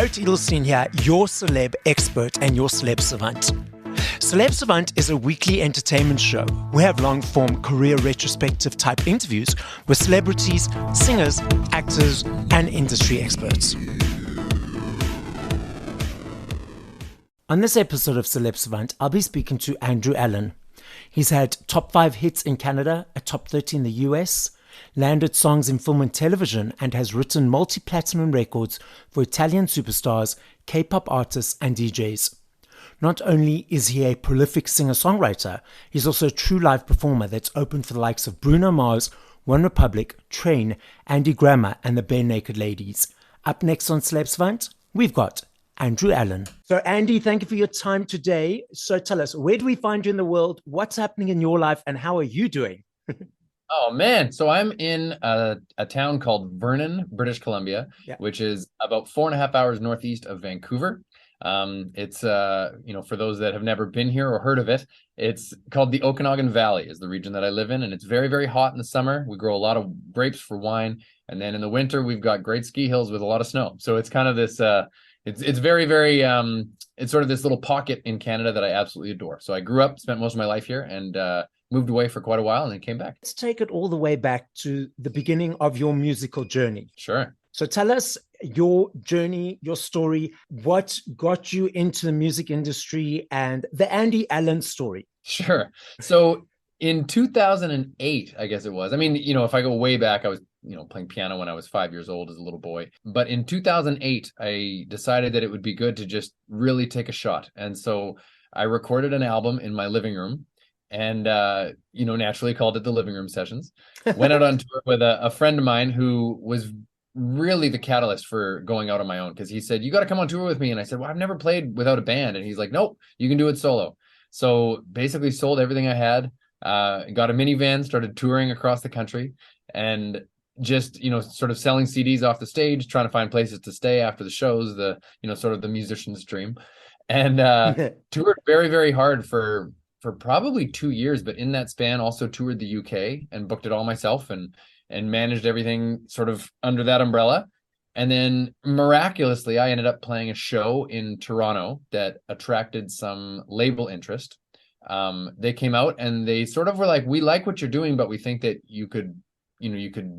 Barret Edelstein here, your celeb expert and your Celeb Savant. Celeb Savant is a weekly entertainment show. We have long-form career retrospective type interviews with celebrities, singers, actors, and industry experts. On this episode of Celeb Savant, I'll be speaking to Andrew Allen. He's had top 5 hits in Canada, a top 30 in the US, landed songs in film and television, and has written multi-platinum records for Italian superstars, K-pop artists, and DJs. Not only is he a prolific singer-songwriter, he's also a true live performer that's open for the likes of Bruno Mars, One Republic, Train, Andy Grammer, and the Bare Naked Ladies. Up next on Celeb Savant, we've got Andrew Allen. So Andy, thank you for your time today. So tell us, where do we find you in the world? What's happening in your life and how are you doing? Oh man, so I'm in a town called Vernon, British Columbia, which is about 4.5 hours northeast of Vancouver. It's for those that have never been here or heard of it, it's called the Okanagan Valley is the region that I live in, and it's very, very hot in the summer. We grow a lot of grapes for wine, and then in the winter we've got great ski hills with a lot of snow. So it's kind of this it's very, very it's sort of this little pocket in Canada that I absolutely adore. So I grew up, spent most of my life here, and moved away for quite a while and then came back. Let's take it all the way back to the beginning of your musical journey. Sure. So tell us your journey, your story, what got you into the music industry and the Andy Allen story. Sure. So in 2008, I guess it was. I mean, if I go way back, I was, playing piano when I was 5 years old as a little boy. But in 2008, I decided that it would be good to just really take a shot. And so I recorded an album in my living room. And, naturally called it the Living Room Sessions. Went out on tour with a friend of mine who was really the catalyst for going out on my own, because he said, you got to come on tour with me. And I said, well, I've never played without a band. And he's like, nope, you can do it solo. So basically sold everything I had, got a minivan, started touring across the country, and just, sort of selling CDs off the stage, trying to find places to stay after the shows, sort of the musician's dream. And toured very, very hard for probably 2 years, but in that span also toured the UK and booked it all myself and managed everything sort of under that umbrella. And then miraculously, I ended up playing a show in Toronto that attracted some label interest. They came out and they sort of were like, we like what you're doing, but we think that you could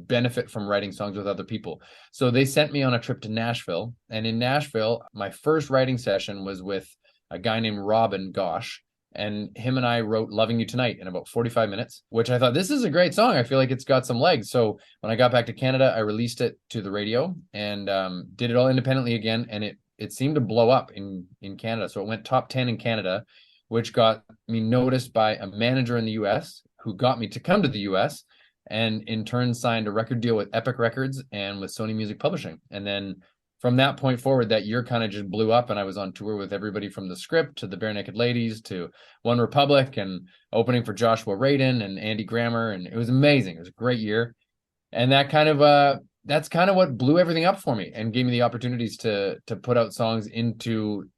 benefit from writing songs with other people. So they sent me on a trip to Nashville. And in Nashville, my first writing session was with a guy named Robin Gosh. And him and I wrote Loving You Tonight in about 45 minutes, which I thought, this is a great song. I feel like it's got some legs. So when I got back to Canada, I released it to the radio and did it all independently again. And it seemed to blow up in Canada. So it went top 10 in Canada, which got me noticed by a manager in the US who got me to come to the US and in turn signed a record deal with Epic Records and with Sony Music Publishing. And then from that point forward, that year kind of just blew up, and I was on tour with everybody from The Script to the Bare Naked Ladies to One Republic and opening for Joshua Radin and Andy Grammer, and it was amazing. It was a great year, and that kind of that's kind of what blew everything up for me and gave me the opportunities to put out songs into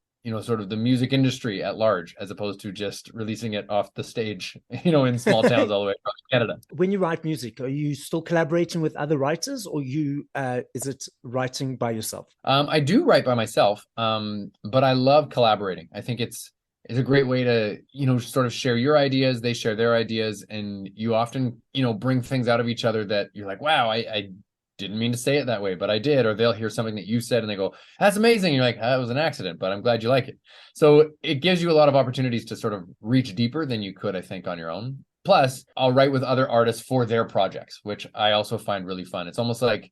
sort of the music industry at large, as opposed to just releasing it off the stage, in small towns all the way across Canada. When you write music, are you still collaborating with other writers, or is it writing by yourself? I do write by myself, but I love collaborating. I think it's a great way to, sort of share your ideas, they share their ideas, and you often, bring things out of each other that you're like, wow, I didn't mean to say it that way, but I did. Or they'll hear something that you said and they go, that's amazing. And you're like, that was an accident, but I'm glad you like it. So it gives you a lot of opportunities to sort of reach deeper than you could, I think, on your own. Plus, I'll write with other artists for their projects, which I also find really fun. It's almost like,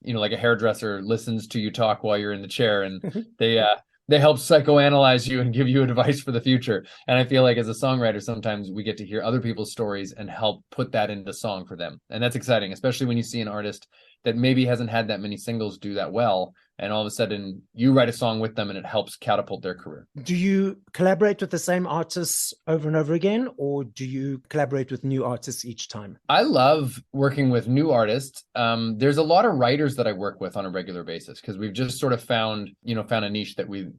like a hairdresser listens to you talk while you're in the chair, and they help psychoanalyze you and give you advice for the future. And I feel like as a songwriter, sometimes we get to hear other people's stories and help put that into song for them. And that's exciting, especially when you see an artist that maybe hasn't had that many singles do that well, and all of a sudden you write a song with them and it helps catapult their career. Do you collaborate with the same artists over and over again, or do you collaborate with new artists each time? I love working with new artists. There's a lot of writers that I work with on a regular basis because we've just sort of found a niche that we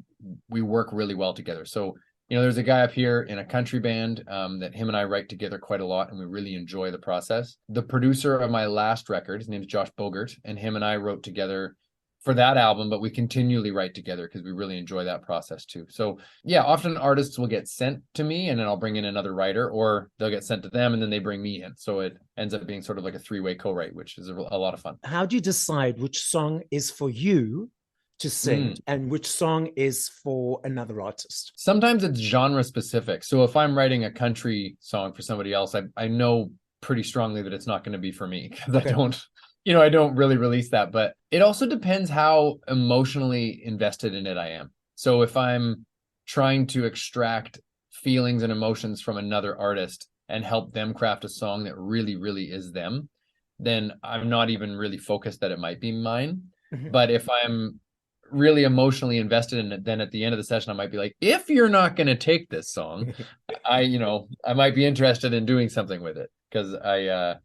work really well together. So there's a guy up here in a country band that him and I write together quite a lot, and we really enjoy the process. The producer of my last record, his name is Josh Bogert, and him and I wrote together for that album, but we continually write together because we really enjoy that process too. So yeah, often artists will get sent to me and then I'll bring in another writer, or they'll get sent to them and then they bring me in. So it ends up being sort of like a three-way co-write, which is a lot of fun. How do you decide which song is for you to sing and which song is for another artist? Sometimes it's genre specific. So if I'm writing a country song for somebody else, I know pretty strongly that it's not going to be for me because I don't really release that. But it also depends how emotionally invested in it I am. So if I'm trying to extract feelings and emotions from another artist and help them craft a song that really, really is them, then I'm not even really focused that it might be mine. But if I'm really emotionally invested in it, then at the end of the session I might be like, if you're not going to take this song, I might be interested in doing something with it, because I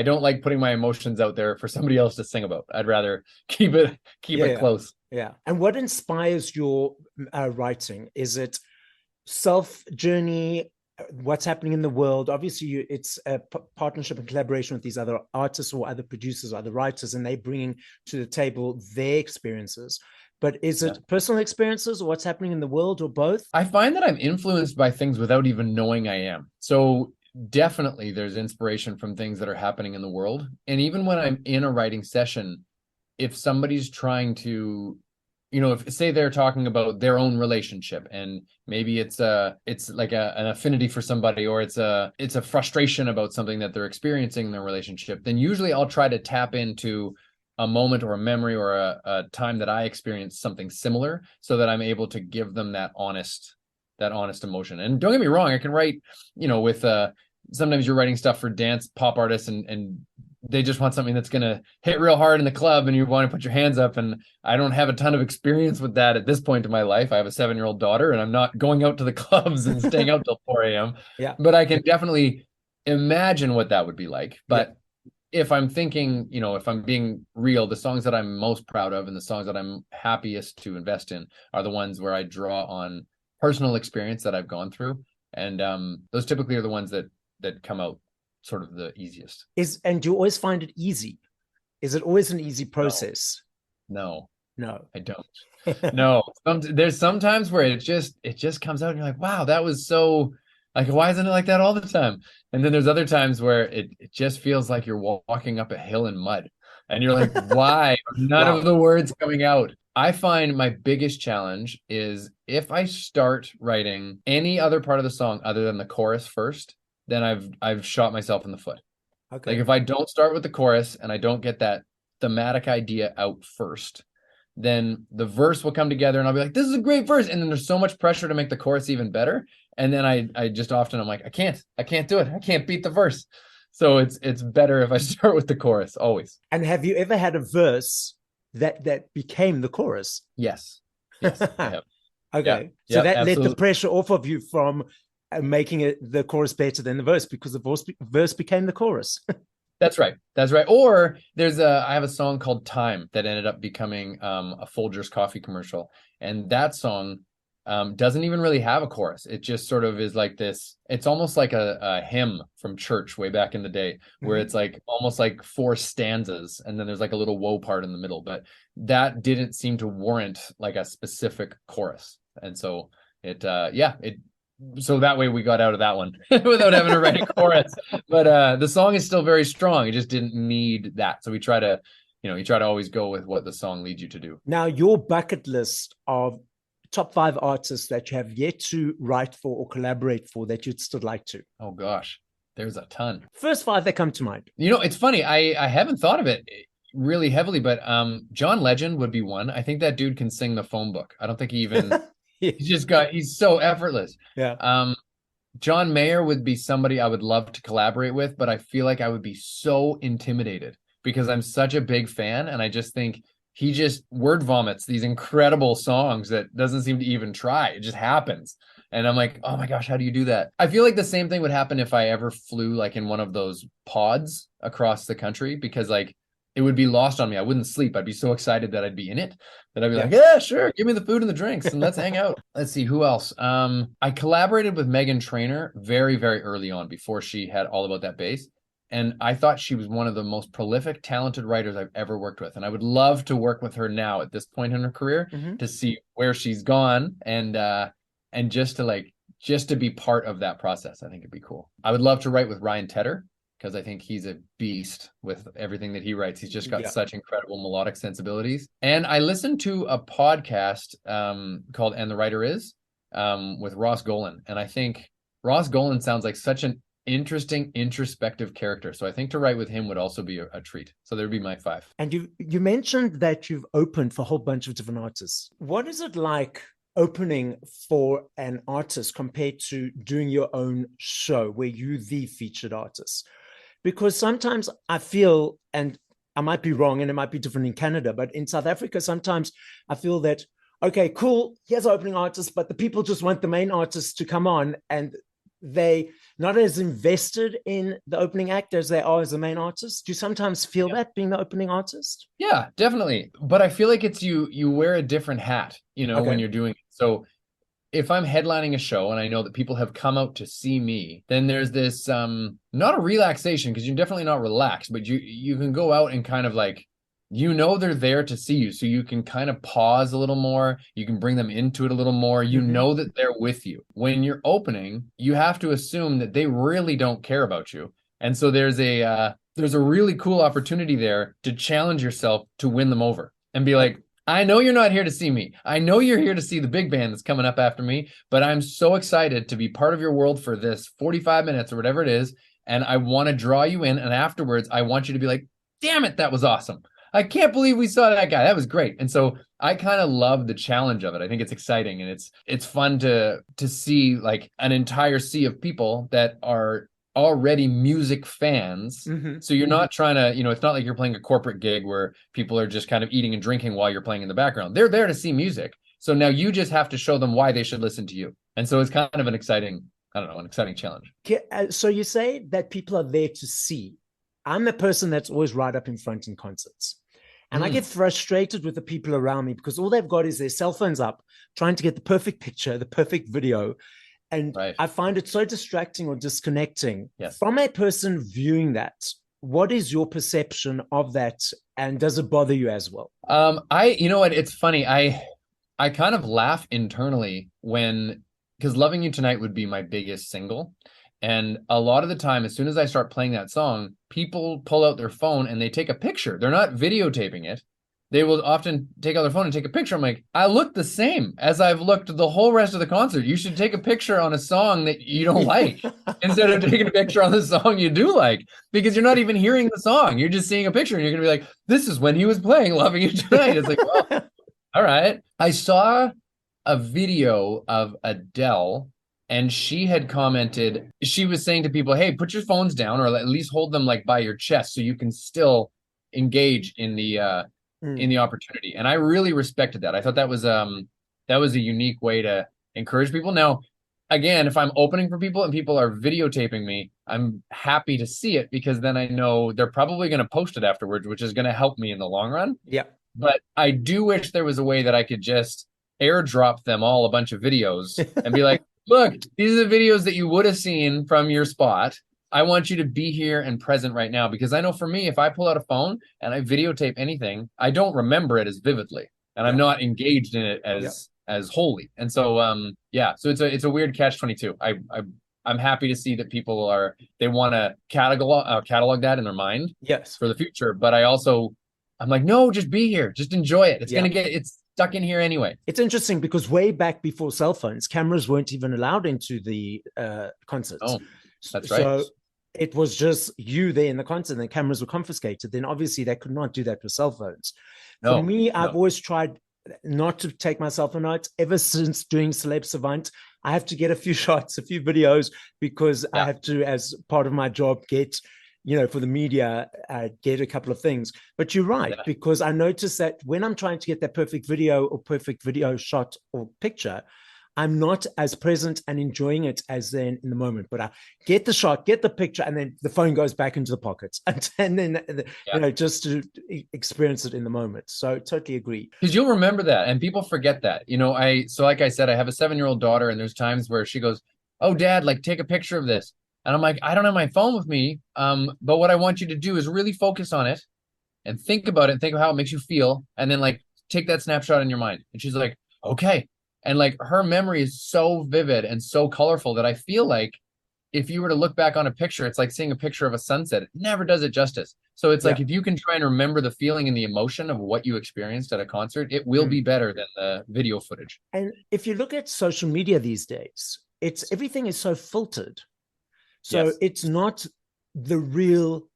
don't like putting my emotions out there for somebody else to sing about. I'd rather keep it close. Yeah. And what inspires your writing? Is it self journey, what's happening in the world? Obviously it's a partnership and collaboration with these other artists or other producers, other writers, and they bringing to the table their experiences. But is it personal experiences or what's happening in the world, or both? I find that I'm influenced by things without even knowing I am. So definitely there's inspiration from things that are happening in the world. And even when I'm in a writing session, if somebody's trying to, if say they're talking about their own relationship and maybe it's like an affinity for somebody, or it's a frustration about something that they're experiencing in their relationship, then usually I'll try to tap into a moment or a memory or a time that I experienced something similar, so that I'm able to give them that honest emotion. And don't get me wrong, I can write, with sometimes you're writing stuff for dance pop artists and they just want something that's going to hit real hard in the club and you want to put your hands up. And I don't have a ton of experience with that at this point in my life. I have a 7-year-old daughter and I'm not going out to the clubs and staying out till 4 a.m. Yeah. But I can definitely imagine what that would be like. But if I'm thinking, if I'm being real, the songs that I'm most proud of and the songs that I'm happiest to invest in are the ones where I draw on personal experience that I've gone through. And those typically are the ones that come out sort of the easiest. And do you always find it easy? Is it always an easy process? No, I don't. No, there's sometimes where it just comes out and you're like, wow, that was so, like, why isn't it like that all the time? And then there's other times where it just feels like you're walking up a hill in mud and you're like, why are none of the words coming out? I find my biggest challenge is if I start writing any other part of the song other than the chorus first, then I've shot myself in the foot. Okay. Like if I don't start with the chorus and I don't get that thematic idea out first, then the verse will come together and I'll be like, this is a great verse. And then there's so much pressure to make the chorus even better. And then I just often I'm like, I can't do it. I can't beat the verse. So it's better if I start with the chorus always. And have you ever had a verse that became the chorus? Yes. I have. Okay. Yeah, so that absolutely let the pressure off of you from making the chorus better than the verse, because the verse became the chorus. That's right. Or I have a song called Time that ended up becoming a Folgers coffee commercial. And that song doesn't even really have a chorus. It just sort of is like this. It's almost like a hymn from church way back in the day, where it's like almost like 4 stanzas. And then there's like a little woe part in the middle, but that didn't seem to warrant like a specific chorus. And so so that way we got out of that one without having to write a chorus. But the song is still very strong. It just didn't need that. So we try to, you try to always go with what the song leads you to do. Now, your bucket list of top 5 artists that you have yet to write for or collaborate for that you'd still like to. Oh gosh, there's a ton. First 5 that come to mind. It's funny. I haven't thought of it really heavily, but John Legend would be one. I think that dude can sing the phone book. I don't think he even... he's so effortless. Yeah. John Mayer would be somebody I would love to collaborate with, but I feel like I would be so intimidated because I'm such a big fan. And I just think he just word vomits these incredible songs that doesn't seem to even try. It just happens. And I'm like, oh my gosh, how do you do that? I feel like the same thing would happen if I ever flew like in one of those pods across the country, because like it would be lost on me. I wouldn't sleep. I'd be so excited that I'd be in it that I'd be like, yeah, sure. Give me the food and the drinks and let's hang out. Let's see who else. I collaborated with Meghan Trainor very, very early on before she had All About That Bass. And I thought she was one of the most prolific, talented writers I've ever worked with. And I would love to work with her now at this point in her career to see where she's gone and just to be part of that process. I think it'd be cool. I would love to write with Ryan Tedder because I think he's a beast with everything that he writes. He's just got such incredible melodic sensibilities. And I listened to a podcast called And the Writer Is with Ross Golan. And I think Ross Golan sounds like such an interesting, introspective character. So I think to write with him would also be a treat. So there'd be my 5. And you mentioned that you've opened for a whole bunch of different artists. What is it like opening for an artist compared to doing your own show where you're the featured artist? Because sometimes I feel, and I might be wrong and it might be different in Canada, but in South Africa, sometimes I feel that, okay, cool, here's an opening artist, but the people just want the main artist to come on and they not as invested in the opening act as they are as the main artist. Do you sometimes feel that being the opening artist? Yeah, definitely. But I feel like it's you wear a different hat, when you're doing it. So if I'm headlining a show and I know that people have come out to see me, then there's this not a relaxation, because you're definitely not relaxed, but you can go out and kind of like, they're there to see you. So you can kind of pause a little more. You can bring them into it a little more. You know that they're with you. When you're opening, you have to assume that they really don't care about you. And so there's a really cool opportunity there to challenge yourself to win them over and be like, I know you're not here to see me. I know you're here to see the big band that's coming up after me, but I'm so excited to be part of your world for this 45 minutes or whatever it is. And I want to draw you in. And afterwards, I want you to be like, damn it, that was awesome. I can't believe we saw that guy. That was great. And so I kind of love the challenge of it. I think it's exciting and it's fun to see like an entire sea of people that are already music fans. So you're not trying to, it's not like you're playing a corporate gig where people are just kind of eating and drinking while you're playing in the background. They're there to see music. So now you just have to show them why they should listen to you. And so it's kind of an exciting challenge. So you say that people are there to see. I'm the person that's always right up in front in concerts. And I get frustrated with the people around me because all they've got is their cell phones up, trying to get the perfect picture, the perfect video. And I find it so distracting or disconnecting. From a person viewing that, what is your perception of that? And does it bother you as well? You know what? It's funny. I kind of laugh internally because Loving You Tonight would be my biggest single. And a lot of the time, as soon as I start playing that song, people pull out their phone and they take a picture. They're not videotaping it. They will often take out their phone and take a picture. I'm like, I look the same as I've looked the whole rest of the concert. You should take a picture on a song that you don't like instead of taking a picture on the song you do like, because you're not even hearing the song. You're just seeing a picture and you're going to be like, this is when he was playing Loving You Tonight. It's like, well, all right. I saw a video of Adele and she had commented, she was saying to people, hey, put your phones down or at least hold them like by your chest so you can still engage in the opportunity. And I really respected that. I thought that was a unique way to encourage people. Now, again, if I'm opening for people and people are videotaping me, I'm happy to see it because then I know they're probably going to post it afterwards, which is going to help me in the long run. Yeah. But I do wish there was a way that I could just airdrop them all a bunch of videos and be like, look, these are the videos that you would have seen from your spot. I want you to be here and present right now, because I know for me, if I pull out a phone and I videotape anything, I don't remember it as vividly and I'm not engaged in it as wholly. And so, so it's a weird catch-22. I'm happy to see that people they want to catalog that in their mind for the future. But I'm like, no, just be here. Just enjoy it. It's stuck in here anyway. It's interesting because way back before cell phones, cameras weren't even allowed into the concerts. Oh, that's right. So it was just you there in the concert and the cameras were confiscated. Then obviously they could not do that with cell phones. For me, I've always tried not to take my cell phone out. Ever since doing Celeb Savant, I have to get a few shots, a few videos, because I have to, as part of my job, get, for the media, get a couple of things. But you're right, because I noticed that when I'm trying to get that perfect video or perfect video shot or picture, I'm not as present and enjoying it as then in the moment. But I get the shot, get the picture, and then the phone goes back into the pockets. And then, just to experience it in the moment. So totally agree. Because you'll remember that. And people forget that. So like I said, I have a 7-year-old daughter, and there's times where she goes, oh, Dad, like, take a picture of this. And I'm like, I don't have my phone with me. But what I want you to do is really focus on it and think about it and think of how it makes you feel. And then like take that snapshot in your mind. And she's like, okay. And like her memory is so vivid and so colorful that I feel like if you were to look back on a picture, it's like seeing a picture of a sunset. It never does it justice. So it's like Yeah. if you can try and remember the feeling and the emotion of what you experienced at a concert, it will Mm. be better than the video footage. And if you look at social media these days, it's everything is so filtered. So Yes. it's not the real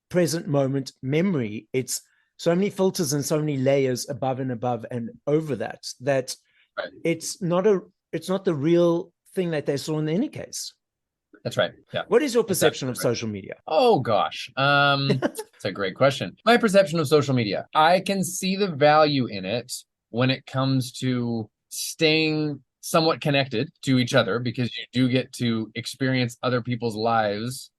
present moment memory. It's so many filters and so many layers above and above and over that Right. it's not the real thing that they saw in any case. That's right. Yeah. What is your It's perception of absolutely right. social media? Oh gosh. It's a great question. My perception of social media. I can see the value in it when it comes to staying somewhat connected to each other because you do get to experience other people's lives,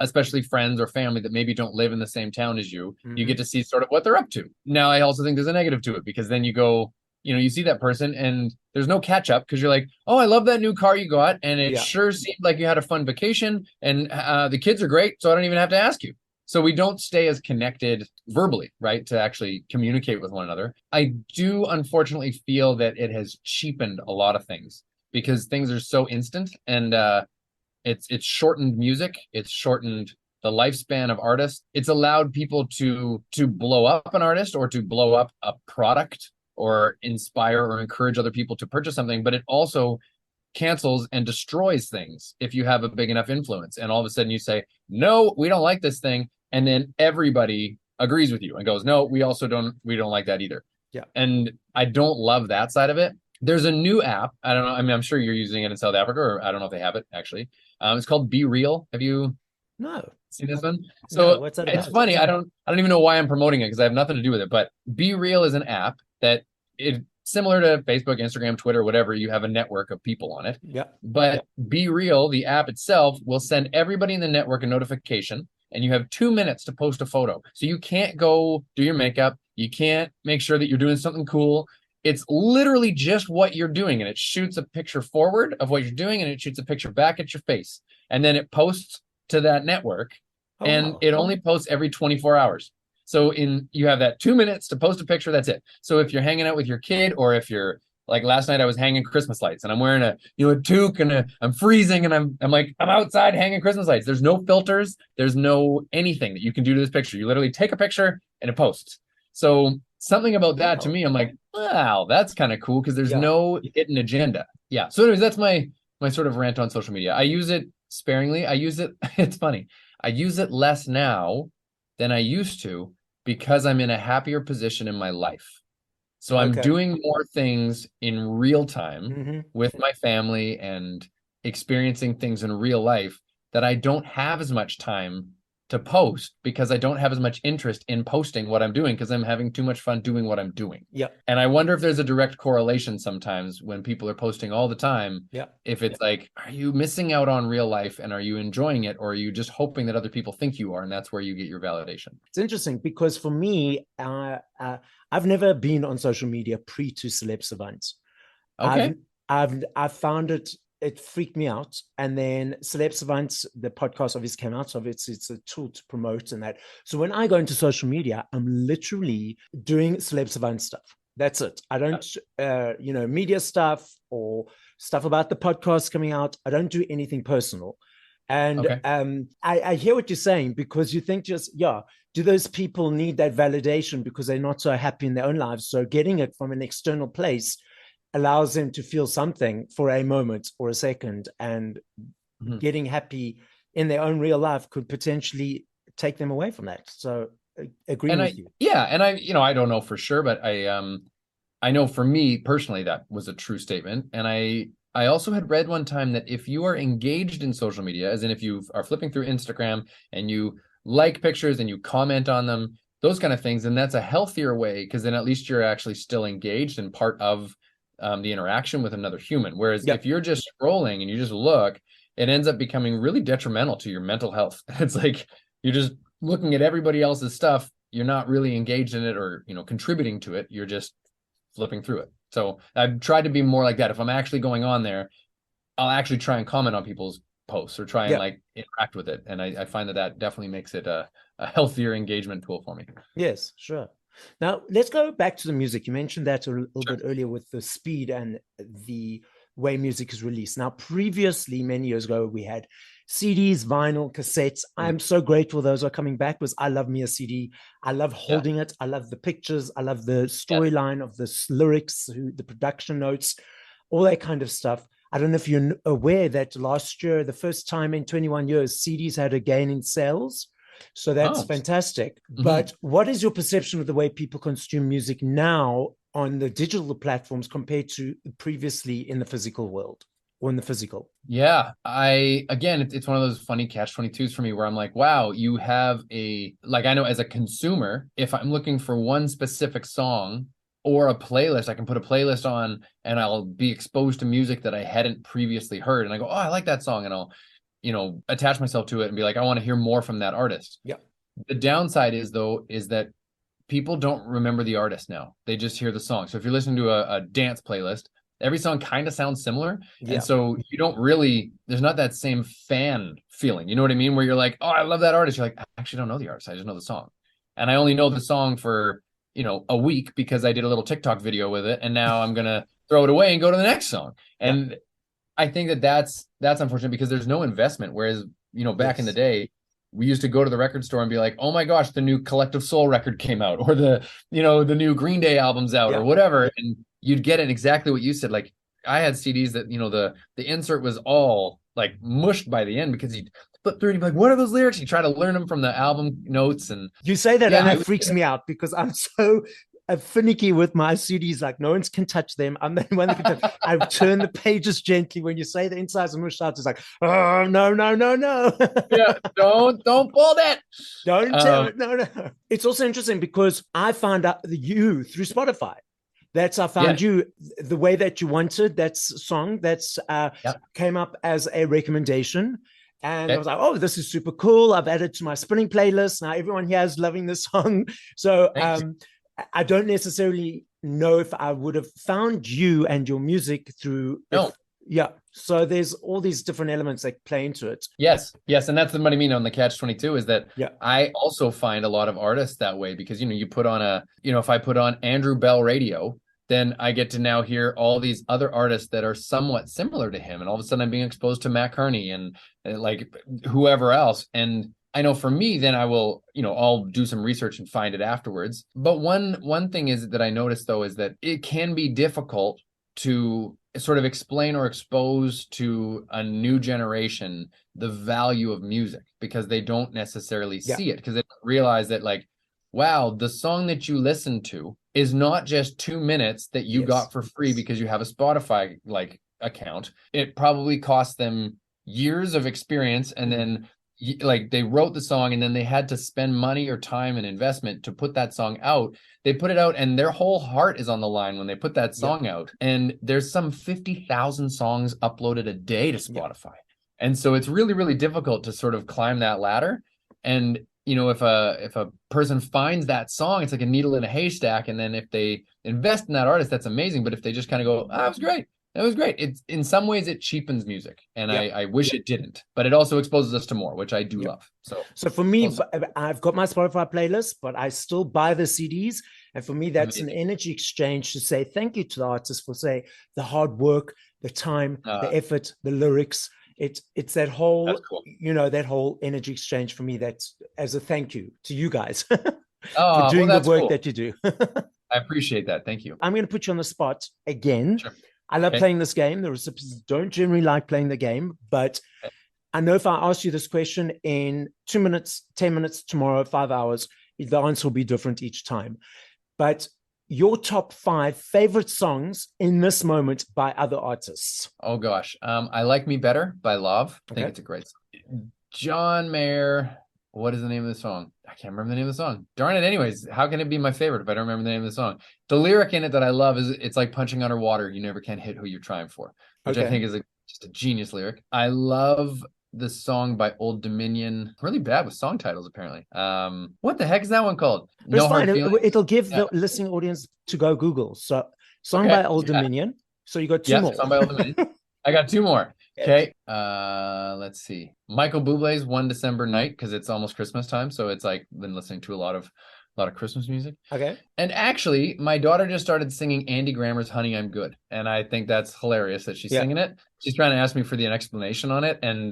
especially friends or family that maybe don't live in the same town as you. You get Mm-hmm. to see sort of what they're up to. Now, I also think there's a negative to it because then you go, you see that person and there's no catch up because you're like, oh, I love that new car you got. And it Yeah. sure seemed like you had a fun vacation and the kids are great. So I don't even have to ask you. So we don't stay as connected verbally, right, to actually communicate with one another. I do unfortunately feel that it has cheapened a lot of things because things are so instant and it's shortened music. It's shortened the lifespan of artists. It's allowed people to blow up an artist or to blow up a product or inspire or encourage other people to purchase something. But it also cancels and destroys things if you have a big enough influence. And all of a sudden you say, no, we don't like this thing. And then everybody agrees with you and goes, no, we don't like that either. Yeah. And I don't love that side of it. There's a new app. I don't know. I mean, I'm sure you're using it in South Africa, or I don't know if they have it actually. It's called Be Real. Have you No. seen this one? No. So What's that it's about? funny. I don't even know why I'm promoting it because I have nothing to do with it. But Be Real is an app that it similar to Facebook, Instagram, Twitter, whatever. You have a network of people on it. Yeah. But Be Real, the app itself, will send everybody in the network a notification, and you have 2 minutes to post a photo. So you can't go do your makeup. You can't make sure that you're doing something cool. It's literally just what you're doing, and it shoots a picture forward of what you're doing, and it shoots a picture back at your face, and then it posts to that network, Oh and wow. it only posts every 24 hours. So you have that 2 minutes to post a picture. That's it. So if you're hanging out with your kid, or if you're like last night, I was hanging Christmas lights, and I'm wearing a toque, and I'm freezing, and I'm like I'm outside hanging Christmas lights. There's no filters. There's no anything that you can do to this picture. You literally take a picture and it posts. So something about that to Wow. me, I'm like, wow, that's kind of cool because there's Yeah. no hidden agenda. Yeah. So, anyways, that's my sort of rant on social media. I use it sparingly. I use it. It's funny. I use it less now than I used to because I'm in a happier position in my life. So I'm Okay. doing more things in real time Mm-hmm. with my family and experiencing things in real life that I don't have as much time to post because I don't have as much interest in posting what I'm doing because I'm having too much fun doing what I'm doing. Yeah. And I wonder if there's a direct correlation sometimes when people are posting all the time, Yeah. if it's like, are you missing out on real life and are you enjoying it, or are you just hoping that other people think you are, and that's where you get your validation? It's interesting because for me, I've never been on social media pre to Celeb Savant. I've Okay. I've found it freaked me out. And then Celeb Savant, the podcast obviously came out, so it's a tool to promote and that. So when I go into social media, I'm literally doing Celeb Savant stuff. That's it. I don't, media stuff or stuff about the podcast coming out. I don't do anything personal. And Okay. I hear what you're saying because you think do those people need that validation because they're not so happy in their own lives? So getting it from an external place allows them to feel something for a moment or a second, and Mhm. getting happy in their own real life could potentially take them away from that. So agreeing And with you. I don't know for sure, but I know for me personally that was a true statement. And I also had read one time that if you are engaged in social media, as in if you are flipping through Instagram and you like pictures and you comment on them, those kind of things, then that's a healthier way because then at least you're actually still engaged and part of the interaction with another human. Whereas if Yep. you're just scrolling and you just look, it ends up becoming really detrimental to your mental health. It's like you're just looking at everybody else's stuff. You're not really engaged in it or, contributing to it. You're just flipping through it. So I've tried to be more like that. If I'm actually going on there, I'll actually try and comment on people's posts or try and Yeah. like interact with it. And I find that definitely makes it a healthier engagement tool for me. Yes, sure. Now, let's go back to the music. You mentioned that a little Sure. bit earlier with the speed and the way music is released. Now, previously, many years ago, we had CDs, vinyl, cassettes. I'm so grateful those are coming back because I love me a CD. I love Yeah. holding it. I love the pictures. I love the Yes. storyline of the lyrics, the production notes, all that kind of stuff. I don't know if you're aware that last year, the first time in 21 years, CDs had a gain in sales. So that's Oh. fantastic. But what is your perception of the way people consume music now on the digital platforms compared to previously in the physical world or in the physical? Yeah, it's one of those funny catch-22s for me where I'm like, wow, you have I know as a consumer, if I'm looking for one specific song or a playlist, I can put a playlist on and I'll be exposed to music that I hadn't previously heard. And I go, oh, I like that song. And I'll, attach myself to it and be like, I want to hear more from that artist. Yeah. The downside is that people don't remember the artist now. They just hear the song. So if you're listening to a dance playlist, every song kind of sounds similar. Yeah. And so you don't really, there's not that same fan feeling. You know what I mean? Where you're like, oh, I love that artist. You're like, I actually don't know the artist. I just know the song. And I only know the song for, a week because I did a little TikTok video with it. And now I'm going to throw it away and go to the next song. And I think that's unfortunate because there's no investment. Whereas, back in the day, we used to go to the record store and be like, oh my gosh, the new Collective Soul record came out, or the new Green Day album's out, or whatever. And you'd get it exactly what you said. Like I had CDs that, the insert was all like mushed by the end because you'd flip through and you'd be like, what are those lyrics? You try to learn them from the album notes. And you say that and it freaks me out because I'm so finicky with my CDs, like no one can touch them. I'm the one that can touch. I turn the pages gently. When you say the insides and mushed out, it's like, oh no. Yeah, don't pull that. Don't tell it. No. It's also interesting because I found out you through Spotify. I found you the way that you wanted. That's a song that's came up as a recommendation. And I was like, oh, this is super cool. I've added to my spinning playlist. Now everyone here is loving this song. So I don't necessarily know if I would have found you and your music through. So there's all these different elements that play into it. Yes. And that's what I mean on the catch-22 is that I also find a lot of artists that way because, you put on if I put on Andrew Bell radio, then I get to now hear all these other artists that are somewhat similar to him. And all of a sudden I'm being exposed to Matt Kearney and like whoever else. And I know for me, then I will, I'll do some research and find it afterwards. But one thing is that I noticed though, is that it can be difficult to sort of explain or expose to a new generation the value of music because they don't necessarily see it because they don't realize that like, wow, the song that you listen to is not just 2 minutes that you got for free because you have a Spotify like account. It probably cost them years of experience and then like they wrote the song and then they had to spend money or time and investment to put that song out. They put it out and their whole heart is on the line when they put that song out. And there's some 50,000 songs uploaded a day to Spotify. And so it's really, really difficult to sort of climb that ladder. And, if a person finds that song, it's like a needle in a haystack. And then if they invest in that artist, that's amazing. But if they just kind of go, that was great. That was great. It's in some ways it cheapens music, and I wish it didn't, but it also exposes us to more, which I do love. So for me, I've got my Spotify playlist, but I still buy the CDs, and for me, that's an energy exchange to say thank you to the artist for the hard work, the time, the effort, the lyrics. It's that whole that whole energy exchange for me. That's as a thank you to you guys for doing the work that you do. I appreciate that. Thank you. I'm going to put you on the spot again. Sure. I love playing this game. The recipients don't generally like playing the game, but I know if I ask you this question in 2 minutes, 10 minutes, tomorrow, 5 hours, the answer will be different each time. But your top 5 favorite songs in this moment by other artists. Oh, gosh. I Like Me Better by Love. I think it's a great song. John Mayer. What is the name of the song? I can't remember the name of the song. Darn it. Anyways, how can it be my favorite if I don't remember the name of the song? The lyric in it that I love is it's like punching underwater. You never can hit who you're trying for, which I think is just a genius lyric. I love the song by Old Dominion. Really bad with song titles, apparently. What the heck is that one called? No Hard Feelings? It'll give the listening audience to go Google. So song by Old Dominion. So you got two more. Song by Old Dominion. I got 2 more. Okay. Let's see. Michael Bublé's One December Night, because it's almost Christmas time. So it's like been listening to a lot of Christmas music. Okay. And actually, my daughter just started singing Andy Grammer's Honey, I'm Good. And I think that's hilarious that she's singing it. She's trying to ask me for the explanation on it. And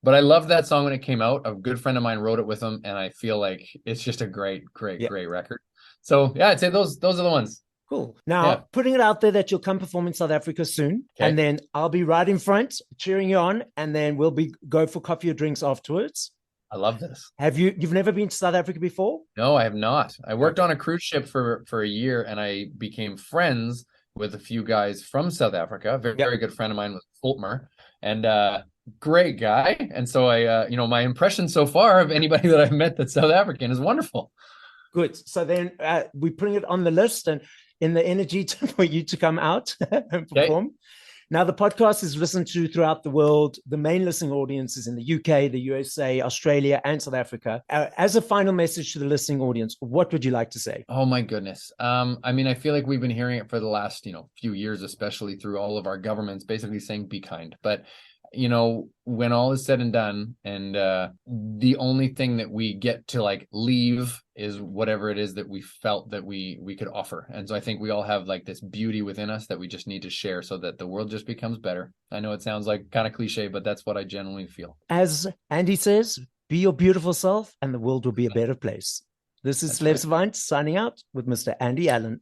but I loved that song when it came out. A good friend of mine wrote it with him, and I feel like it's just a great record. So yeah, I'd say those are the ones. Cool. Now, putting it out there that you'll come perform in South Africa soon, and then I'll be right in front cheering you on, and then we'll go for coffee or drinks afterwards. I love this. You've never been to South Africa before? No, I have not. I worked on a cruise ship for a year, and I became friends with a few guys from South Africa. Very good friend of mine was Fultmer, and great guy. And so I, my impression so far of anybody that I've met that's South African is wonderful. Good. So then we're putting it on the list and in the energy for you to come out and perform. Now, the podcast is listened to throughout the world. The main listening audience is in the UK, the USA, Australia, and South Africa. As a final message to the listening audience, what would you like to say? Oh, my goodness. I mean, I feel like we've been hearing it for the last, few years, especially through all of our governments, basically saying be kind. But when all is said and done, and the only thing that we get to like leave is whatever it is that we felt that we could offer. And so I think we all have like this beauty within us that we just need to share so that the world just becomes better. I know it sounds like kind of cliche, but that's what I genuinely feel. As Andy says, be your beautiful self and the world will be a better place. This is Celeb Savant signing out with Mr. Andy Allen.